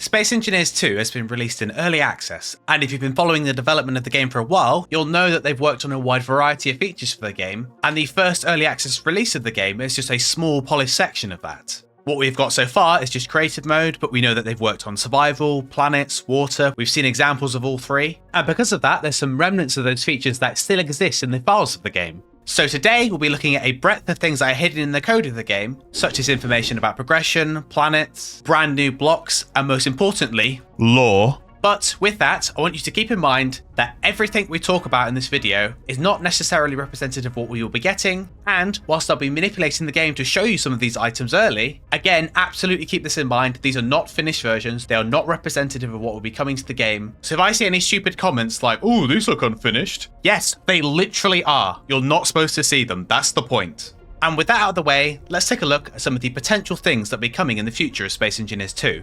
Space Engineers 2 has been released in early access, and if you've been following the development of the game for a while, you'll know that they've worked on a wide variety of features for the game, and the first early access release of the game is just a small polished section of that. What we've got so far is just creative mode, but we know that they've worked on survival, planets, water. We've seen examples of all three, and because of that, there's some remnants of those features that still exist in the files of the game. So today, we'll be looking at a breadth of things that are hidden in the code of the game, such as information about progression, planets, brand new blocks, and most importantly, lore. But with that, I want you to keep in mind that everything we talk about in this video is not necessarily representative of what we will be getting, and whilst I'll be manipulating the game to show you some of these items early, again, absolutely keep this in mind, these are not finished versions, they are not representative of what will be coming to the game. So if I see any stupid comments like, "Oh, these look unfinished," yes, they literally are. You're not supposed to see them, that's the point. And with that out of the way, let's take a look at some of the potential things that will be coming in the future of Space Engineers 2.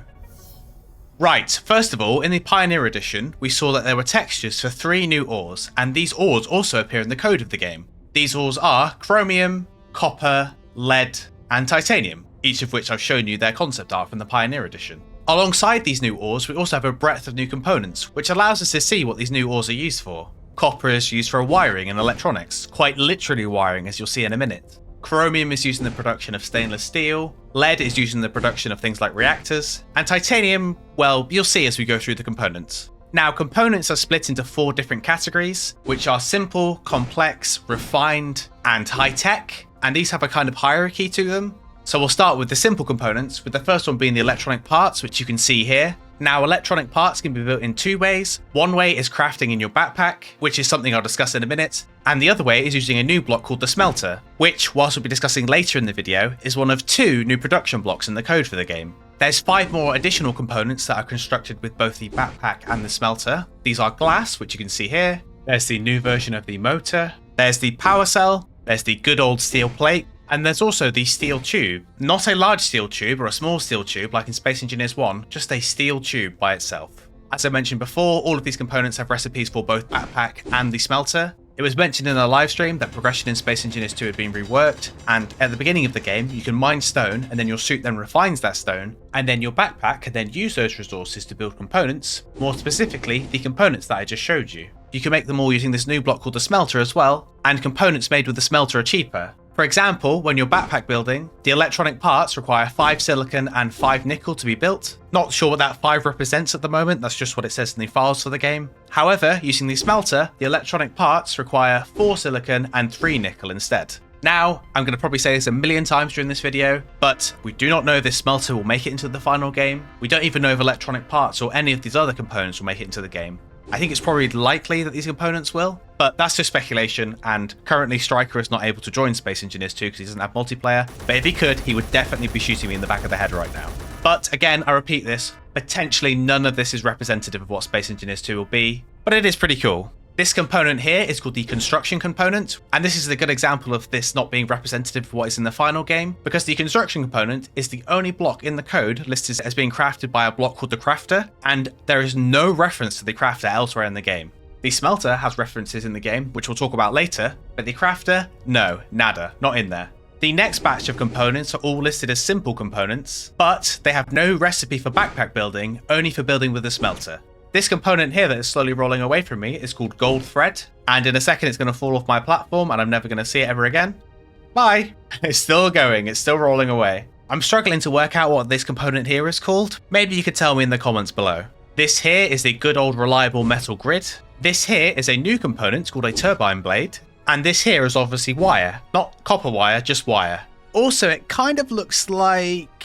Right, first of all, in the Pioneer Edition, we saw that there were textures for 3 new ores, and these ores also appear in the code of the game. These ores are chromium, copper, lead, and titanium, each of which I've shown you their concept art from the Pioneer Edition. Alongside these new ores, we also have a breadth of new components, which allows us to see what these new ores are used for. Copper is used for wiring and electronics, quite literally wiring, as you'll see in a minute. Chromium is used in the production of stainless steel, lead is used in the production of things like reactors, and titanium, well, you'll see as we go through the components. Now, components are split into 4 different categories, which are simple, complex, refined, and high-tech, and these have a kind of hierarchy to them. So we'll start with the simple components, with the first one being the electronic parts, which you can see here. Now, electronic parts can be built in 2 ways. One way is crafting in your backpack, which is something I'll discuss in a minute, and the other way is using a new block called the smelter, which, whilst we'll be discussing later in the video, is one of 2 new production blocks in the code for the game. There's 5 more additional components that are constructed with both the backpack and the smelter. These are glass, which you can see here. There's the new version of the motor. There's the power cell. There's the good old steel plate. And there's also the steel tube. Not a large steel tube or a small steel tube like in Space Engineers 1, just a steel tube by itself. As I mentioned before, all of these components have recipes for both backpack and the smelter. It was mentioned in a live stream that progression in Space Engineers 2 had been reworked, and at the beginning of the game, you can mine stone, and then your suit then refines that stone, and then your backpack can then use those resources to build components, more specifically, the components that I just showed you. You can make them all using this new block called the smelter as well, and components made with the smelter are cheaper. For example, when you're backpack building, the electronic parts require 5 silicon and 5 nickel to be built. Not sure what that 5 represents at the moment, that's just what it says in the files for the game. However, using the smelter, the electronic parts require 4 silicon and 3 nickel instead. Now, I'm going to probably say this a million times during this video, but we do not know if this smelter will make it into the final game. We don't even know if electronic parts or any of these other components will make it into the game. I think it's probably likely that these components will, but that's just speculation, and currently Striker is not able to join Space Engineers 2 because he doesn't have multiplayer, but if he could, he would definitely be shooting me in the back of the head right now. But again, I repeat this, potentially none of this is representative of what Space Engineers 2 will be, but it is pretty cool. This component here is called the construction component, and this is a good example of this not being representative of what is in the final game, because the construction component is the only block in the code listed as being crafted by a block called the crafter, and there is no reference to the crafter elsewhere in the game. The smelter has references in the game, which we'll talk about later, but the crafter, no, nada, not in there. The next batch of components are all listed as simple components, but they have no recipe for backpack building, only for building with the smelter. This component here that is slowly rolling away from me is called gold thread, and in a second it's going to fall off my platform and I'm never going to see it ever again. Bye! It's still going, it's still rolling away. I'm struggling to work out what this component here is called. Maybe you could tell me in the comments below. This here is the good old reliable metal grid. This here is a new component called a turbine blade. And this here is obviously wire. Not copper wire, just wire. Also, it kind of looks like,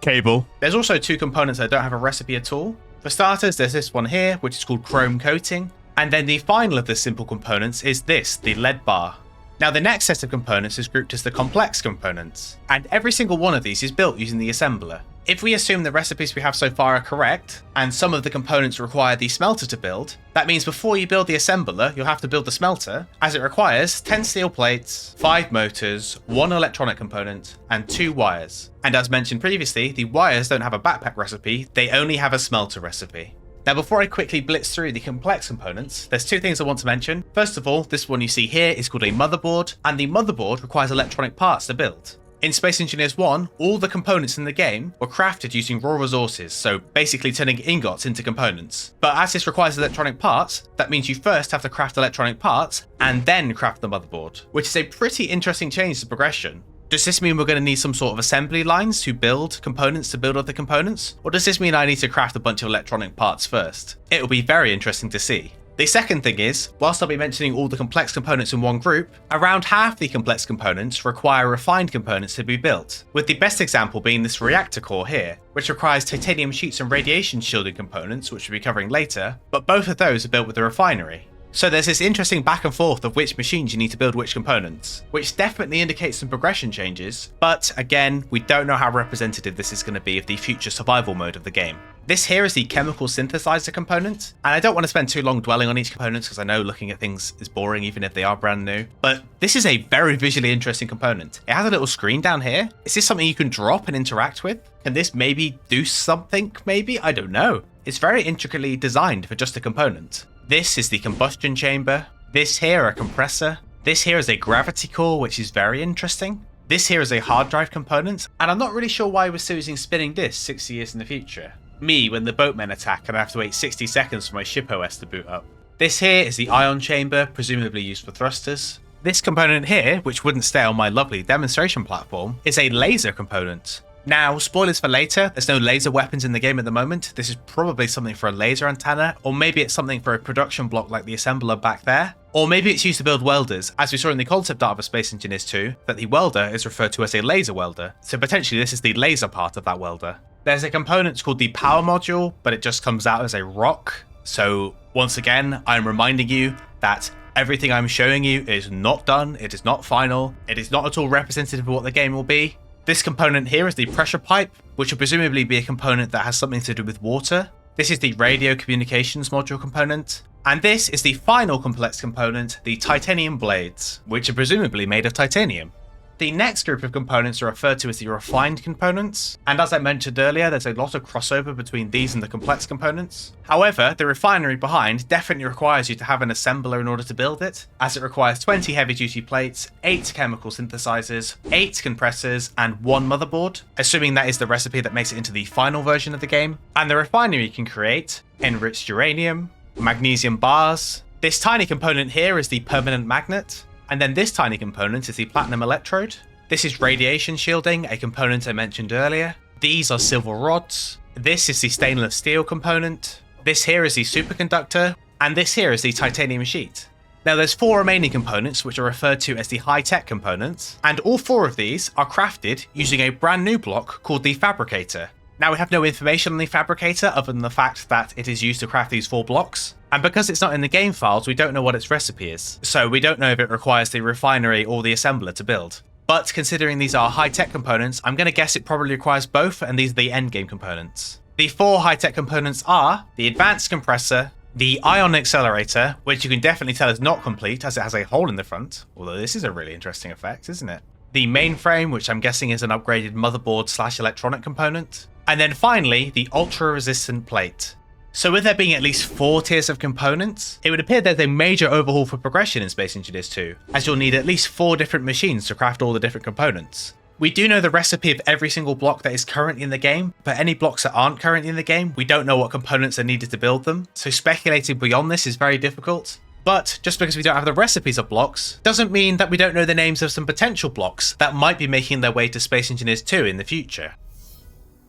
cable. There's also 2 components that don't have a recipe at all. For starters, there's this one here, which is called chrome coating. And then the final of the simple components is this, the lead bar. Now the next set of components is grouped as the complex components, and every single one of these is built using the assembler. If we assume the recipes we have so far are correct, and some of the components require the smelter to build, that means before you build the assembler, you'll have to build the smelter, as it requires 10 steel plates, 5 motors, 1 electronic component, and 2 wires. And as mentioned previously, the wires don't have a backpack recipe, they only have a smelter recipe. Now before I quickly blitz through the complex components, there's 2 things I want to mention. First of all, this one you see here is called a motherboard, and the motherboard requires electronic parts to build. In Space Engineers 1, all the components in the game were crafted using raw resources, so basically turning ingots into components. But as this requires electronic parts, that means you first have to craft electronic parts and then craft the motherboard, which is a pretty interesting change to progression. Does this mean we're going to need some sort of assembly lines to build components to build other components? Or does this mean I need to craft a bunch of electronic parts first? It'll be very interesting to see. The second thing is, whilst I'll be mentioning all the complex components in one group, around half the complex components require refined components to be built, with the best example being this reactor core here, which requires titanium sheets and radiation shielding components, which we'll be covering later, but both of those are built with the refinery. So there's this interesting back and forth of which machines you need to build which components, which definitely indicates some progression changes, but again, we don't know how representative this is going to be of the future survival mode of the game. This here is the chemical synthesizer component, and I don't want to spend too long dwelling on each component because I know looking at things is boring even if they are brand new, but this is a very visually interesting component. It has a little screen down here. Is this something you can drop and interact with? Can this maybe do something, maybe? I don't know. It's very intricately designed for just a component. This is the combustion chamber. This here a compressor. This here is a gravity core, which is very interesting. This here is a hard drive component, and I'm not really sure why we're still using spinning disks 60 years in the future. Me when the boatmen attack and I have to wait 60 seconds for my ship OS to boot up. This here is the ion chamber, presumably used for thrusters. This component here, which wouldn't stay on my lovely demonstration platform, is a laser component. Now, spoilers for later, there's no laser weapons in the game at the moment. This is probably something for a laser antenna, or maybe it's something for a production block like the assembler back there. Or maybe it's used to build welders, as we saw in the concept art of Space Engineers 2, that the welder is referred to as a laser welder, so potentially this is the laser part of that welder. There's a component called the power module, but it just comes out as a rock. So once again, I'm reminding you that everything I'm showing you is not done, it is not final, it is not at all representative of what the game will be. This component here is the pressure pipe, which will presumably be a component that has something to do with water. This is the radio communications module component. And this is the final complex component, the titanium blades, which are presumably made of titanium. The next group of components are referred to as the refined components, and as I mentioned earlier, there's a lot of crossover between these and the complex components. However, the refinery behind definitely requires you to have an assembler in order to build it, as it requires 20 heavy-duty plates, 8 chemical synthesizers, 8 compressors, and 1 motherboard, assuming that is the recipe that makes it into the final version of the game. And the refinery can create enriched uranium, magnesium bars. This tiny component here is the permanent magnet. And then this tiny component is the platinum electrode. This is radiation shielding, a component I mentioned earlier. These are silver rods. This is the stainless steel component. This here is the superconductor. And this here is the titanium sheet. Now there's 4 remaining components which are referred to as the high-tech components. And all 4 of these are crafted using a brand new block called the fabricator. Now we have no information on the fabricator other than the fact that it is used to craft these 4 blocks. And because it's not in the game files, we don't know what its recipe is. So we don't know if it requires the refinery or the assembler to build. But considering these are high-tech components, I'm going to guess it probably requires both, and these are the endgame components. The 4 high-tech components are the advanced compressor, the ion accelerator, which you can definitely tell is not complete as it has a hole in the front, although this is a really interesting effect, isn't it? The mainframe, which I'm guessing is an upgraded motherboard / electronic component. And then finally, the ultra-resistant plate. So with there being at least 4 tiers of components, it would appear there's a major overhaul for progression in Space Engineers 2, as you'll need at least 4 different machines to craft all the different components. We do know the recipe of every single block that is currently in the game, but any blocks that aren't currently in the game, we don't know what components are needed to build them, so speculating beyond this is very difficult. But just because we don't have the recipes of blocks, doesn't mean that we don't know the names of some potential blocks that might be making their way to Space Engineers 2 in the future.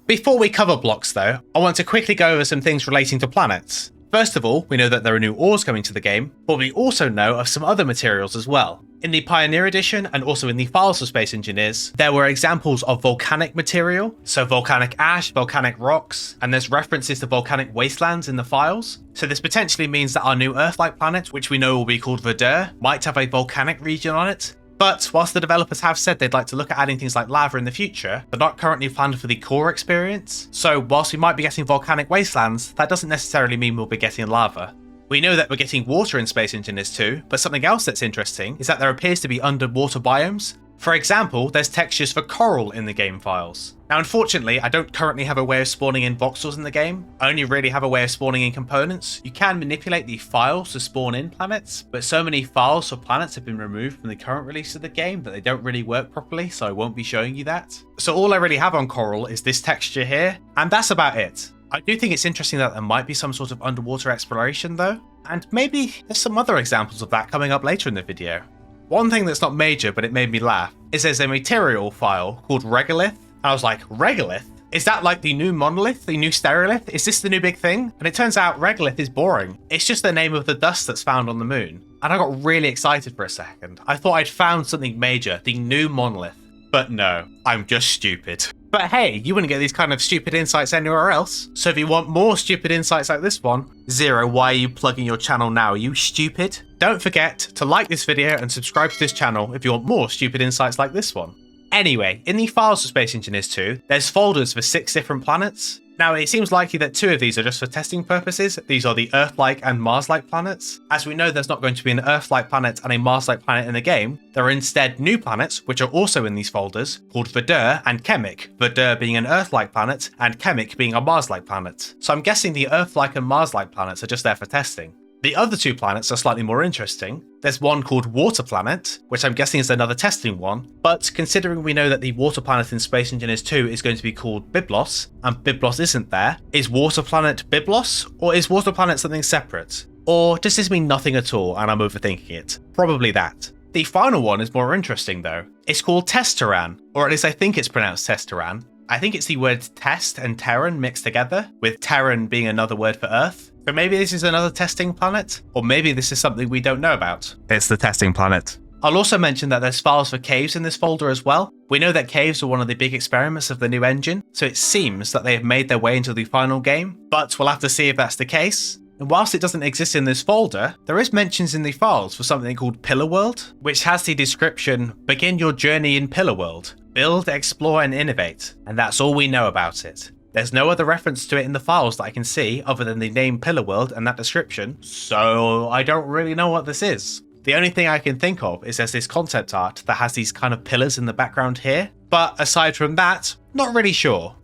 Before we cover blocks though, I want to quickly go over some things relating to planets. First of all, we know that there are new ores coming to the game, but we also know of some other materials as well. In the Pioneer Edition and also in the files for Space Engineers, there were examples of volcanic material, so volcanic ash, volcanic rocks, and there's references to volcanic wastelands in the files. So this potentially means that our new Earth-like planet, which we know will be called Verdure, might have a volcanic region on it. But whilst the developers have said they'd like to look at adding things like lava in the future, they're not currently planned for the core experience. So whilst we might be getting volcanic wastelands, that doesn't necessarily mean we'll be getting lava. We know that we're getting water in Space Engineers 2, but something else that's interesting is that there appears to be underwater biomes, For example, there's textures for coral in the game files. Now unfortunately, I don't currently have a way of spawning in voxels in the game. I only really have a way of spawning in components. You can manipulate the files to spawn in planets, but so many files for planets have been removed from the current release of the game that they don't really work properly, so I won't be showing you that. So all I really have on coral is this texture here, and that's about it. I do think it's interesting that there might be some sort of underwater exploration though, and maybe there's some other examples of that coming up later in the video. One thing that's not major, but it made me laugh, is there's a material file called regolith. I was like, regolith? Is that like the new monolith, the new stereolith? Is this the new big thing? And it turns out regolith is boring. It's just the name of the dust that's found on the moon. And I got really excited for a second. I thought I'd found something major, the new monolith. But no, I'm just stupid. But hey, you wouldn't get these kind of stupid insights anywhere else. So if you want more stupid insights like this one, Zero, why are you plugging your channel now? Are you stupid? Don't forget to like this video and subscribe to this channel if you want more stupid insights like this one. Anyway, in the files for Space Engineers 2, there's folders for 6 different planets. Now, it seems likely that 2 of these are just for testing purposes. These are the Earth-like and Mars-like planets. As we know, there's not going to be an Earth-like planet and a Mars-like planet in the game. There are instead new planets, which are also in these folders, called Verdure and Chemic. Verdure being an Earth-like planet, and Chemic being a Mars-like planet. So I'm guessing the Earth-like and Mars-like planets are just there for testing. The other 2 planets are slightly more interesting. There's one called Water Planet, which I'm guessing is another testing one, but considering we know that the Water Planet in Space Engineers 2 is going to be called Byblos, and Byblos isn't there, is Water Planet Byblos, or is Water Planet something separate? Or does this mean nothing at all and I'm overthinking it? Probably that. The final one is more interesting though. It's called Testeran, or at least I think it's pronounced Testeran. I think it's the word test and Terran mixed together, with Terran being another word for Earth. So maybe this is another testing planet, or maybe this is something we don't know about. It's the testing planet. I'll also mention that there's files for caves in this folder as well. We know that caves are one of the big experiments of the new engine, so it seems that they have made their way into the final game, but we'll have to see if that's the case. And whilst it doesn't exist in this folder, there is mentions in the files for something called Pillar World, which has the description, begin your journey in Pillar World, build, explore and innovate, and that's all we know about it. There's no other reference to it in the files that I can see other than the name Pillar World and that description, so I don't really know what this is. The only thing I can think of is there's this concept art that has these kind of pillars in the background here, but aside from that, not really sure.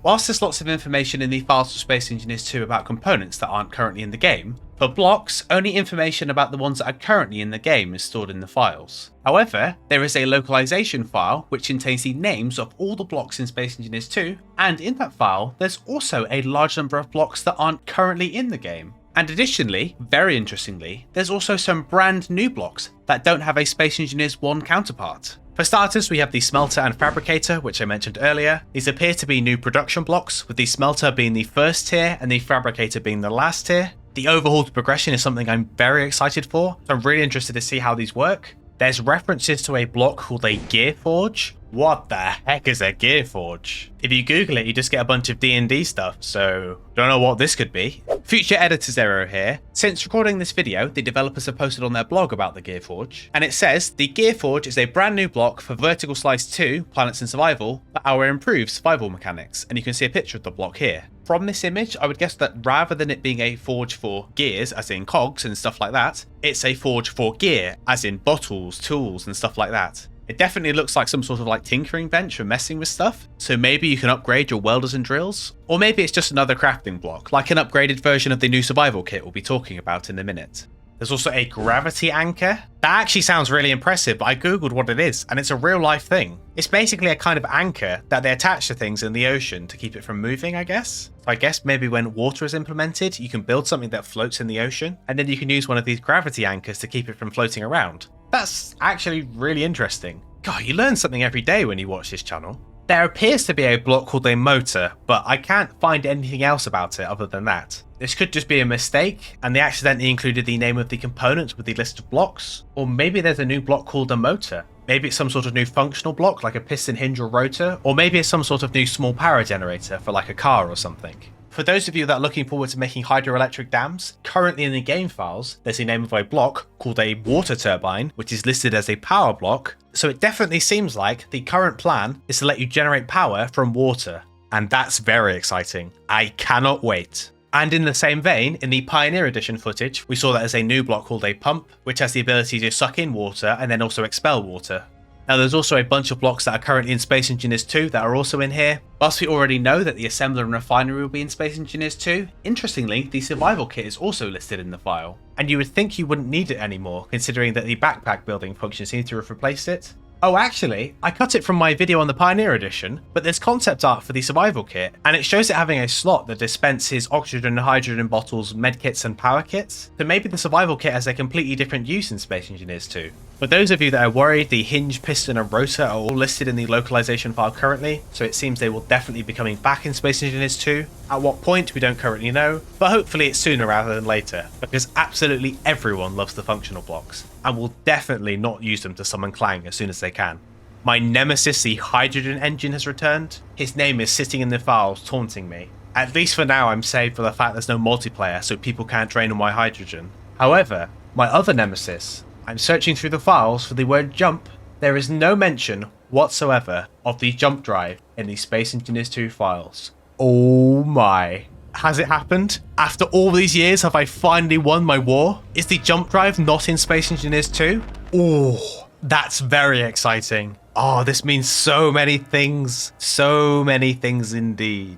Whilst there's lots of information in the files for Space Engineers 2 about components that aren't currently in the game, for blocks, only information about the ones that are currently in the game is stored in the files. However, there is a localization file which contains the names of all the blocks in Space Engineers 2, and in that file, there's also a large number of blocks that aren't currently in the game. And additionally, very interestingly, there's also some brand new blocks that don't have a Space Engineers 1 counterpart. For starters, we have the Smelter and Fabricator, which I mentioned earlier. These appear to be new production blocks, with the Smelter being the first tier and the Fabricator being the last tier. The overhauled progression is something I'm very excited for, so I'm really interested to see how these work. There's references to a block called a Gear Forge. What the heck is a Gear Forge? If you Google it, you just get a bunch of D&D stuff, so don't know what this could be. Future Editor Zero here. Since recording this video, the developers have posted on their blog about the Gear Forge, and it says, the Gear Forge is a brand new block for Vertical Slice 2, Planets in Survival, for our improved survival mechanics, and you can see a picture of the block here. From this image, I would guess that rather than it being a forge for gears, as in cogs and stuff like that, it's a forge for gear, as in bottles, tools and stuff like that. It definitely looks like some sort of like tinkering bench for messing with stuff, so maybe you can upgrade your welders and drills, or maybe it's just another crafting block, like an upgraded version of the new survival kit we'll be talking about in a minute. There's also a gravity anchor. That actually sounds really impressive, but I googled what it is, and it's a real life thing. It's basically a kind of anchor that they attach to things in the ocean to keep it from moving, I guess. So I guess maybe when water is implemented, you can build something that floats in the ocean, and then you can use one of these gravity anchors to keep it from floating around. That's actually really interesting. God, you learn something every day when you watch this channel. There appears to be a block called a motor, but I can't find anything else about it other than that. This could just be a mistake, and they accidentally included the name of the components with the list of blocks, or maybe there's a new block called a motor. Maybe it's some sort of new functional block like a piston hinge or rotor, or maybe it's some sort of new small power generator for like a car or something. For those of you that are looking forward to making hydroelectric dams, currently in the game files, there's the name of a block called a water turbine, which is listed as a power block, so it definitely seems like the current plan is to let you generate power from water, and that's very exciting. I cannot wait. And in the same vein, in the Pioneer Edition footage, we saw that there's a new block called a pump, which has the ability to suck in water and then also expel water. Now there's also a bunch of blocks that are currently in Space Engineers 2 that are also in here. Whilst we already know that the assembler and refinery will be in Space Engineers 2, interestingly the survival kit is also listed in the file. And you would think you wouldn't need it anymore, considering that the backpack building function seems to have replaced it. Oh, actually, I cut it from my video on the Pioneer Edition, but there's concept art for the survival kit, and it shows it having a slot that dispenses oxygen and hydrogen bottles, medkits and power kits, so maybe the survival kit has a completely different use in Space Engineers 2. For those of you that are worried, the hinge, piston and rotor are all listed in the localization file currently, so it seems they will definitely be coming back in Space Engineers 2. At what point we don't currently know, but hopefully it's sooner rather than later, because absolutely everyone loves the functional blocks, and will definitely not use them to summon Clang as soon as they can. My nemesis, the hydrogen engine, has returned. His name is sitting in the files taunting me. At least for now I'm saved for the fact there's no multiplayer, so people can't drain on my hydrogen. However, my other nemesis, I'm searching through the files for the word jump. There is no mention whatsoever of the jump drive in the Space Engineers 2 files. Oh my. Has it happened? After all these years, have I finally won my war? Is the jump drive not in Space Engineers 2? Oh, that's very exciting. Oh, this means so many things. So many things indeed.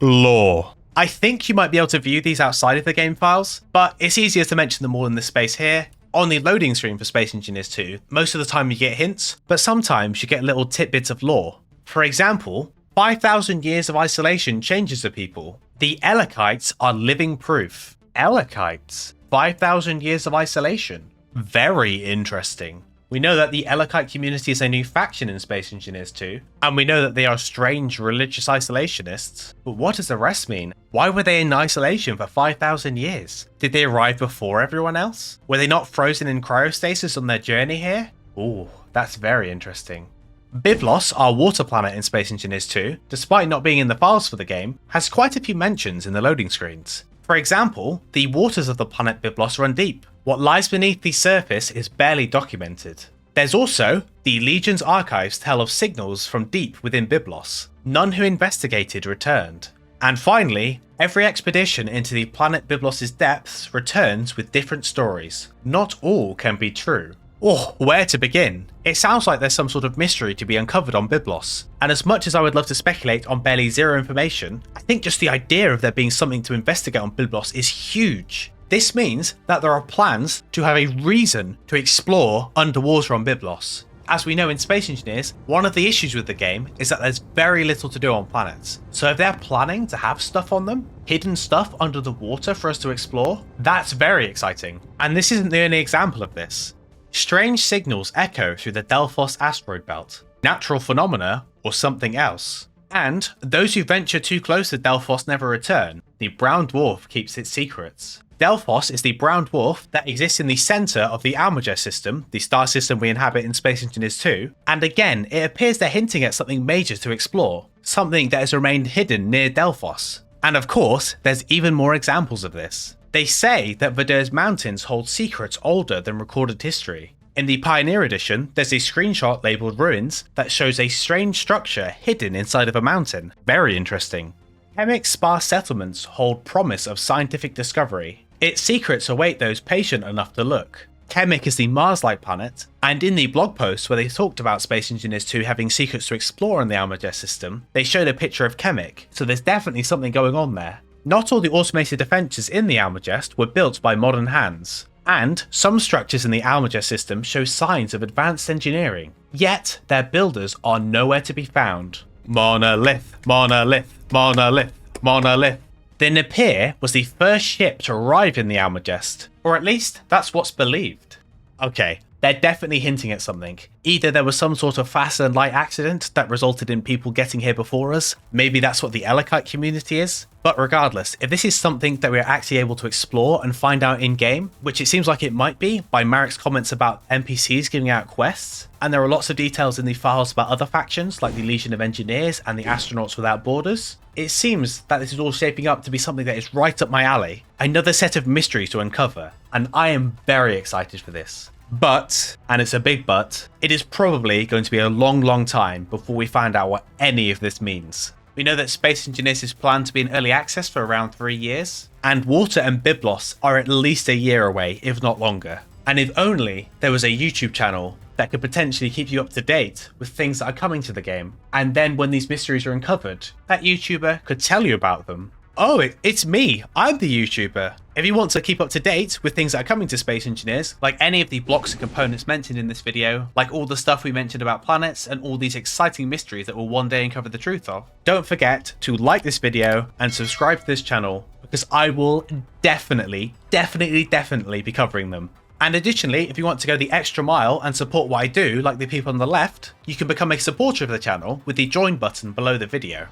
Lore. I think you might be able to view these outside of the game files, but it's easier to mention them all in this space here. On the loading screen for Space Engineers 2, most of the time you get hints, but sometimes you get little tidbits of lore. For example, 5,000 years of isolation changes the people. The Elakites are living proof. Elakites? 5,000 years of isolation? Very interesting. We know that the Elakite community is a new faction in Space Engineers 2, and we know that they are strange religious isolationists. But what does the rest mean? Why were they in isolation for 5,000 years? Did they arrive before everyone else? Were they not frozen in cryostasis on their journey here? Ooh, that's very interesting. Byblos, our water planet in Space Engineers 2, despite not being in the files for the game, has quite a few mentions in the loading screens. For example, the waters of the planet Byblos run deep. What lies beneath the surface is barely documented. There's also, the Legion's archives tell of signals from deep within Byblos. None who investigated returned. And finally, every expedition into the planet Byblos' depths returns with different stories. Not all can be true. Oh, where to begin? It sounds like there's some sort of mystery to be uncovered on Byblos, and as much as I would love to speculate on barely zero information, I think just the idea of there being something to investigate on Byblos is huge. This means that there are plans to have a reason to explore underwater on Byblos. As we know in Space Engineers, one of the issues with the game is that there's very little to do on planets. So if they're planning to have stuff on them, hidden stuff under the water for us to explore, that's very exciting. And this isn't the only example of this. Strange signals echo through the Delphos asteroid belt, natural phenomena or something else. And those who venture too close to Delphos never return. The brown dwarf keeps its secrets. Delphos is the brown dwarf that exists in the centre of the Almagest system, the star system we inhabit in Space Engineers 2, and again it appears they're hinting at something major to explore, something that has remained hidden near Delphos. And of course, there's even more examples of this. They say that Verdur's mountains hold secrets older than recorded history. In the Pioneer Edition, there's a screenshot labelled Ruins that shows a strange structure hidden inside of a mountain. Very interesting. Chemic's sparse settlements hold promise of scientific discovery. Its secrets await those patient enough to look. Chemic is the Mars-like planet, and in the blog post where they talked about Space Engineers 2 having secrets to explore in the Almagest system, they showed a picture of Chemic, so there's definitely something going on there. Not all the automated defences in the Almagest were built by modern hands, and some structures in the Almagest system show signs of advanced engineering, yet their builders are nowhere to be found. Monolith, monolith, monolith, monolith. The Napier was the first ship to arrive in the Almagest, or at least that's what's believed. Okay, they're definitely hinting at something. Either there was some sort of faster than light accident that resulted in people getting here before us, maybe that's what the Elakite community is. But regardless, if this is something that we're actually able to explore and find out in-game, which it seems like it might be by Marek's comments about NPCs giving out quests, and there are lots of details in the files about other factions like the Legion of Engineers and the Astronauts Without Borders, it seems that this is all shaping up to be something that is right up my alley. Another set of mysteries to uncover, and I am very excited for this. But, and it's a big but, it is probably going to be a long time before we find out what any of this means. We know that Space Engineers is planned to be in early access for around 3 years, and Water and Byblos are at least a year away, if not longer. And if only there was a YouTube channel that could potentially keep you up to date with things that are coming to the game. And then when these mysteries are uncovered, that YouTuber could tell you about them. Oh, it's me. I'm the YouTuber. If you want to keep up to date with things that are coming to Space Engineers, like any of the blocks and components mentioned in this video, like all the stuff we mentioned about planets and all these exciting mysteries that we'll one day uncover the truth of, don't forget to like this video and subscribe to this channel, because I will definitely be covering them. And additionally, if you want to go the extra mile and support what I do, like the people on the left, you can become a supporter of the channel with the join button below the video.